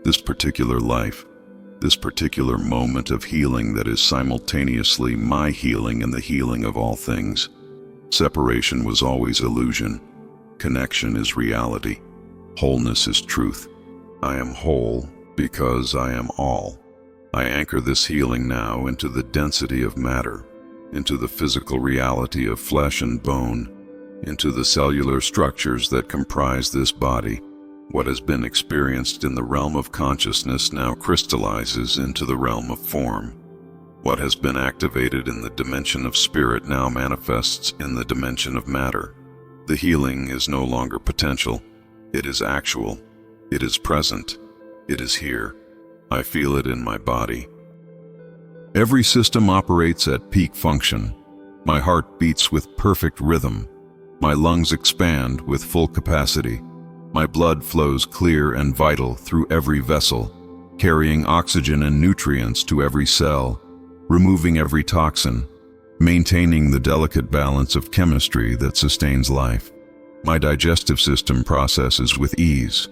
this particular life, this particular moment of healing that is simultaneously my healing and the healing of all things. Separation was always illusion. Connection is reality. Wholeness is truth. I am whole because I am all. I anchor this healing now into the density of matter, into the physical reality of flesh and bone, into the cellular structures that comprise this body. What has been experienced in the realm of consciousness now crystallizes into the realm of form. What has been activated in the dimension of spirit now manifests in the dimension of matter. The healing is no longer potential. It is actual. It is present. It is here. I feel it in my body. Every system operates at peak function. My heart beats with perfect rhythm. My lungs expand with full capacity. My blood flows clear and vital through every vessel, carrying oxygen and nutrients to every cell, removing every toxin, maintaining the delicate balance of chemistry that sustains life. My digestive system processes with ease.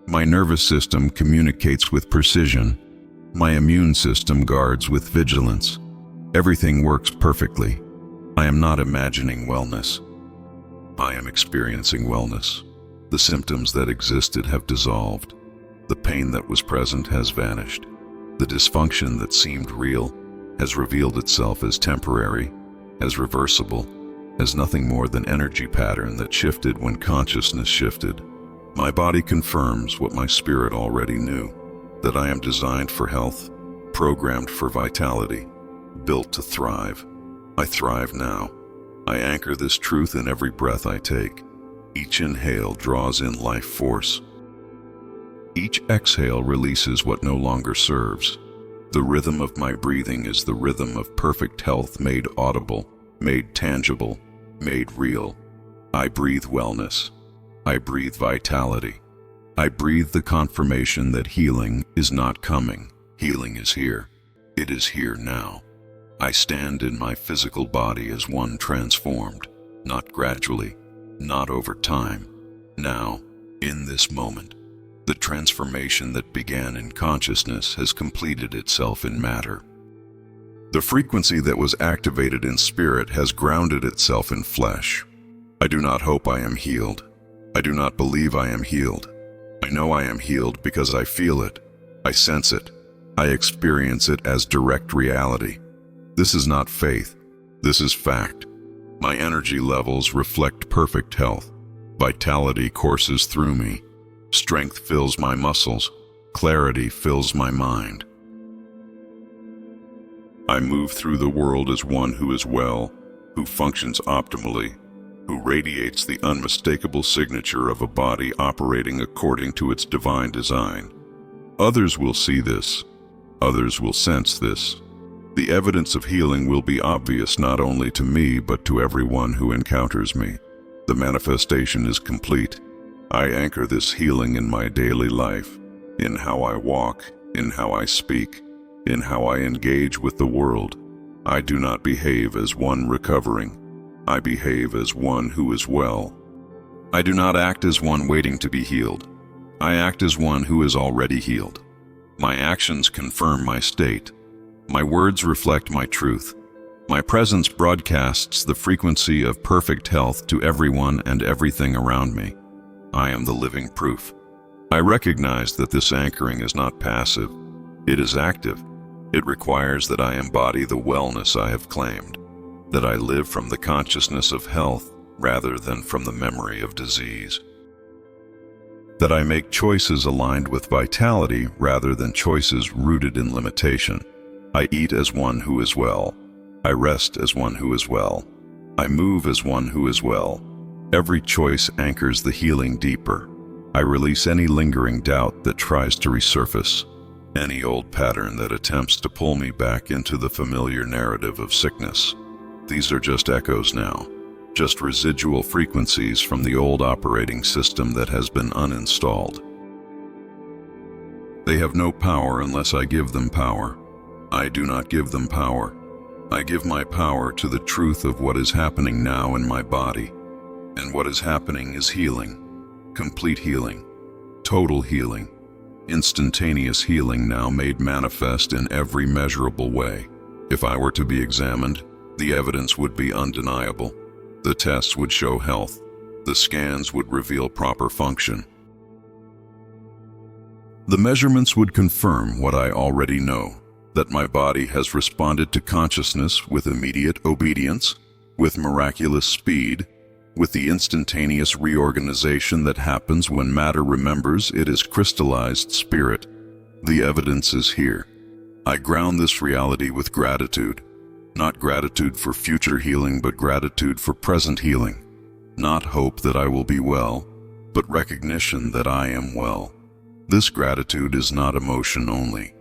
My nervous system communicates with precision. My immune system guards with vigilance. Everything works perfectly. I am not imagining wellness. I am experiencing wellness. The symptoms that existed have dissolved. The pain that was present has vanished. The dysfunction that seemed real has revealed itself as temporary, as reversible, as nothing more than energy pattern that shifted when consciousness shifted. My body confirms what my spirit already knew, that I am designed for health, programmed for vitality, built to thrive. I thrive now. I anchor this truth in every breath I take. Each inhale draws in life force. Each exhale releases what no longer serves. The rhythm of my breathing is the rhythm of perfect health made audible, made tangible, made real. I breathe wellness. I breathe vitality. I breathe the confirmation that healing is not coming. Healing is here. It is here now. I stand in my physical body as one transformed, not gradually, not over time. Now, in this moment, the transformation that began in consciousness has completed itself in matter. The frequency that was activated in spirit has grounded itself in flesh. I do not hope I am healed. I do not believe I am healed. I know I am healed because I feel it. I sense it. I experience it as direct reality. This is not faith. This is fact. My energy levels reflect perfect health. Vitality courses through me. Strength fills my muscles. Clarity fills my mind. I move through the world as one who is well, who functions optimally, who radiates the unmistakable signature of a body operating according to its divine design. Others will see this. Others will sense this. The evidence of healing will be obvious not only to me but to everyone who encounters me. The manifestation is complete. I anchor this healing in my daily life, in how I walk, in how I speak, in how I engage with the world. I do not behave as one recovering. I behave as one who is well. I do not act as one waiting to be healed. I act as one who is already healed. My actions confirm my state. My words reflect my truth. My presence broadcasts the frequency of perfect health to everyone and everything around me. I am the living proof. I recognize that this anchoring is not passive. It is active. It requires that I embody the wellness I have claimed, that I live from the consciousness of health rather than from the memory of disease, that I make choices aligned with vitality rather than choices rooted in limitation. I eat as one who is well. I rest as one who is well. I move as one who is well. Every choice anchors the healing deeper. I release any lingering doubt that tries to resurface, any old pattern that attempts to pull me back into the familiar narrative of sickness. These are just echoes now, just residual frequencies from the old operating system that has been uninstalled. They have no power unless I give them power. I do not give them power. I give my power to the truth of what is happening now in my body. And what is happening is healing, complete healing, total healing, instantaneous healing now made manifest in every measurable way. If I were to be examined, the evidence would be undeniable. The tests would show health. The scans would reveal proper function. The measurements would confirm what I already know, that my body has responded to consciousness with immediate obedience, with miraculous speed, with the instantaneous reorganization that happens when matter remembers it is crystallized spirit. The evidence is here. I ground this reality with gratitude. Not gratitude for future healing, but gratitude for present healing. Not hope that I will be well, but recognition that I am well. This gratitude is not emotion only.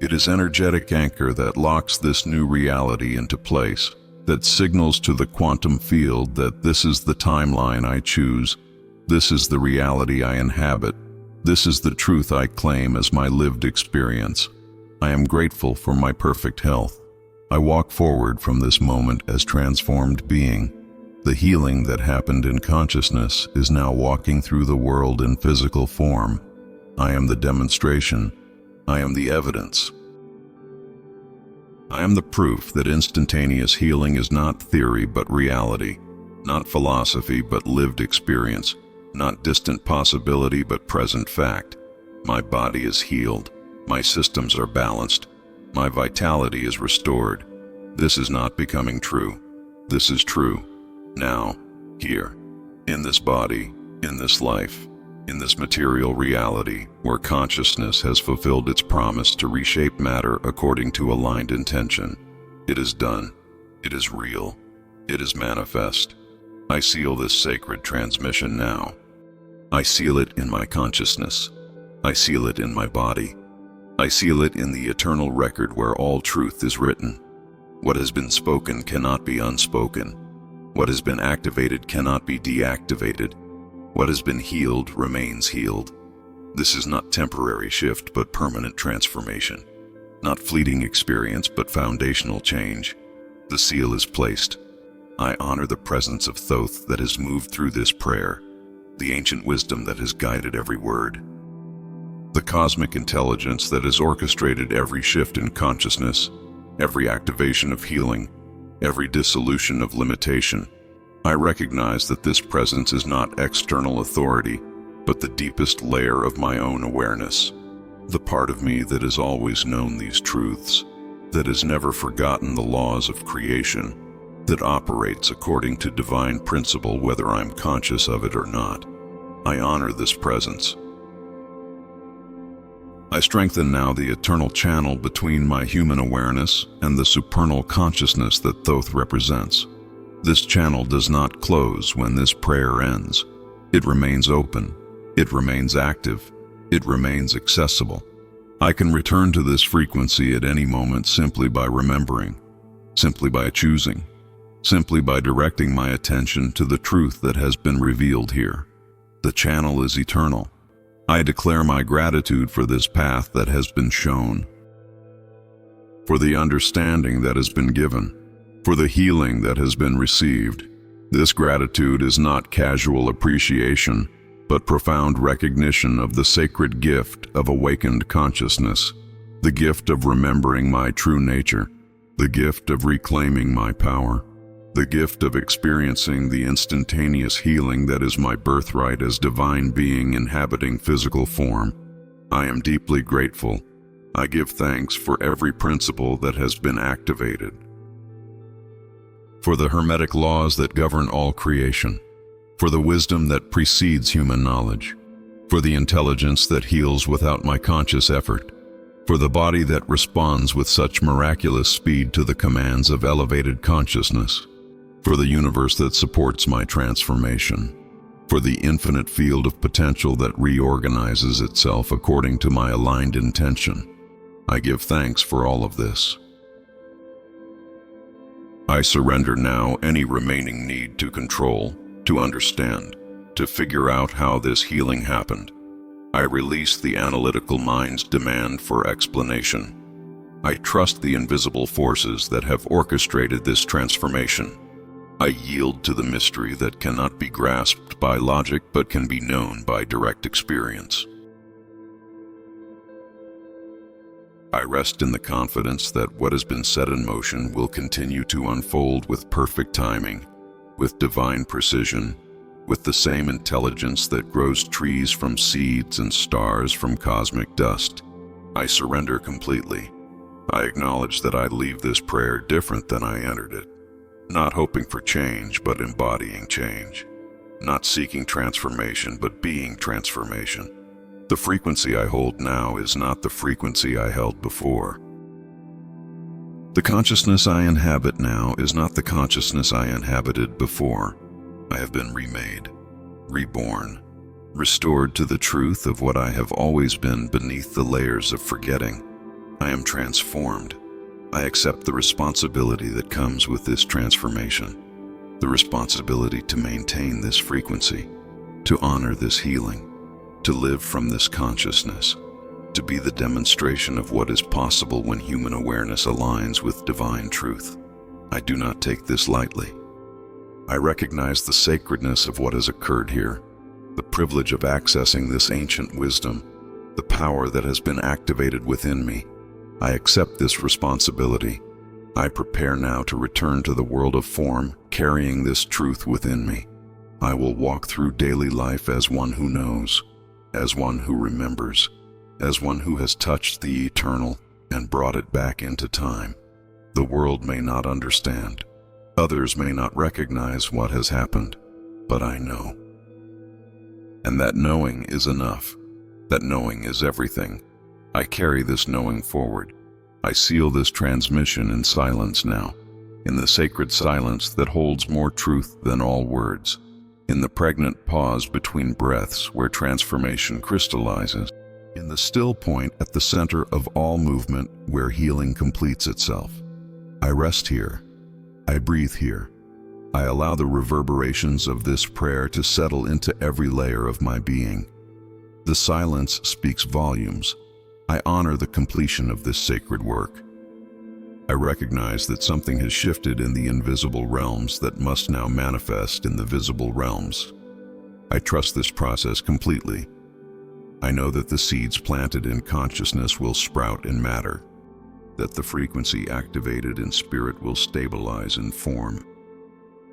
It is energetic anchor that locks this new reality into place, that signals to the quantum field that this is the timeline I choose, this is the reality I inhabit, this is the truth I claim as my lived experience. I am grateful for my perfect health. I walk forward from this moment as transformed being. The healing that happened in consciousness is now walking through the world in physical form. I am the demonstration. I am the evidence. I am the proof that instantaneous healing is not theory but reality, not philosophy but lived experience, not distant possibility but present fact. My body is healed. My systems are balanced. My vitality is restored. This is not becoming true. This is true. Now, here, in this body, in this life, in this material reality, where consciousness has fulfilled its promise to reshape matter according to aligned intention. It is done. It is real. It is manifest. I seal this sacred transmission now. I seal it in my consciousness. I seal it in my body. I seal it in the eternal record where all truth is written. What has been spoken cannot be unspoken. What has been activated cannot be deactivated. What has been healed remains healed. This is not temporary shift but permanent transformation. Not fleeting experience but foundational change. The seal is placed. I honor the presence of Thoth that has moved through this prayer, the ancient wisdom that has guided every word. the cosmic intelligence that has orchestrated every shift in consciousness, every activation of healing, every dissolution of limitation. I recognize that this presence is not external authority, but the deepest layer of my own awareness. The part of me that has always known these truths, that has never forgotten the laws of creation, that operates according to divine principle whether I'm conscious of it or not. I honor this presence. I strengthen now the eternal channel between my human awareness and the supernal consciousness that Thoth represents. This channel does not close when this prayer ends. It remains open. It remains active. It remains accessible. I can return to this frequency at any moment simply by remembering, simply by choosing, simply by directing my attention to the truth that has been revealed here. The channel is eternal. I declare my gratitude for this path that has been shown, for the understanding that has been given, for the healing that has been received. This gratitude is not casual appreciation, but profound recognition of the sacred gift of awakened consciousness, the gift of remembering my true nature, the gift of reclaiming my power, the gift of experiencing the instantaneous healing that is my birthright as divine being inhabiting physical form. I am deeply grateful. I give thanks for every principle that has been activated, for the hermetic laws that govern all creation, for the wisdom that precedes human knowledge, for the intelligence that heals without my conscious effort, for the body that responds with such miraculous speed to the commands of elevated consciousness, for the universe that supports my transformation, for the infinite field of potential that reorganizes itself according to my aligned intention. I give thanks for all of this. I surrender now any remaining need to control, to understand, to figure out how this healing happened. I release the analytical mind's demand for explanation. I trust the invisible forces that have orchestrated this transformation. I yield to the mystery that cannot be grasped by logic but can be known by direct experience. I rest in the confidence that what has been set in motion will continue to unfold with perfect timing, with divine precision, with the same intelligence that grows trees from seeds and stars from cosmic dust. I surrender completely. I acknowledge that I leave this prayer different than I entered it. Not hoping for change, but embodying change. Not seeking transformation, but being transformation. The frequency I hold now is not the frequency I held before. The consciousness I inhabit now is not the consciousness I inhabited before. I have been remade, reborn, restored to the truth of what I have always been beneath the layers of forgetting. I am transformed. I accept the responsibility that comes with this transformation, the responsibility to maintain this frequency, to honor this healing, to live from this consciousness, to be the demonstration of what is possible when human awareness aligns with divine truth. I do not take this lightly. I recognize the sacredness of what has occurred here, the privilege of accessing this ancient wisdom, the power that has been activated within me. I accept this responsibility. I prepare now to return to the world of form, carrying this truth within me. I will walk through daily life as one who knows, as one who remembers, as one who has touched the eternal and brought it back into time. The world may not understand. Others may not recognize what has happened, but I know. And that knowing is enough. That knowing is everything. I carry this knowing forward. I seal this transmission in silence now, in the sacred silence that holds more truth than all words, in the pregnant pause between breaths where transformation crystallizes, in the still point at the center of all movement where healing completes itself. I rest here. I breathe here. I allow the reverberations of this prayer to settle into every layer of my being. The silence speaks volumes. I honor the completion of this sacred work. I recognize that something has shifted in the invisible realms that must now manifest in the visible realms. I trust this process completely. I know that the seeds planted in consciousness will sprout in matter, that the frequency activated in spirit will stabilize in form,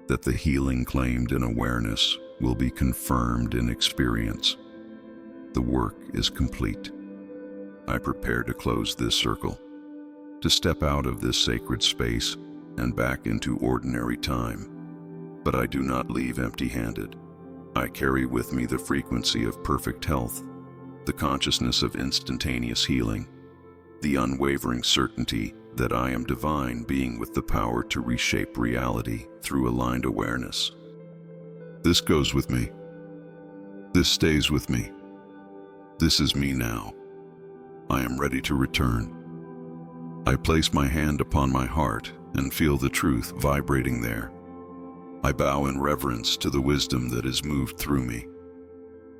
that the healing claimed in awareness will be confirmed in experience. The work is complete. I prepare to close this circle, to step out of this sacred space and back into ordinary time. But I do not leave empty-handed. I carry with me the frequency of perfect health, the consciousness of instantaneous healing, the unwavering certainty that I am divine being with the power to reshape reality through aligned awareness. This goes with me. This stays with me. This is me now. I am ready to return. I place my hand upon my heart and feel the truth vibrating there. I bow in reverence to the wisdom that has moved through me.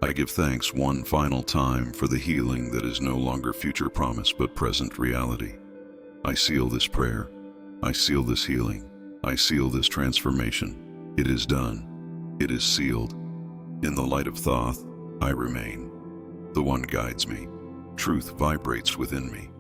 I give thanks one final time for the healing that is no longer future promise but present reality. I seal this prayer. I seal this healing. I seal this transformation. It is done. It is sealed. In the light of Thoth, I remain. The One guides me. Truth vibrates within me.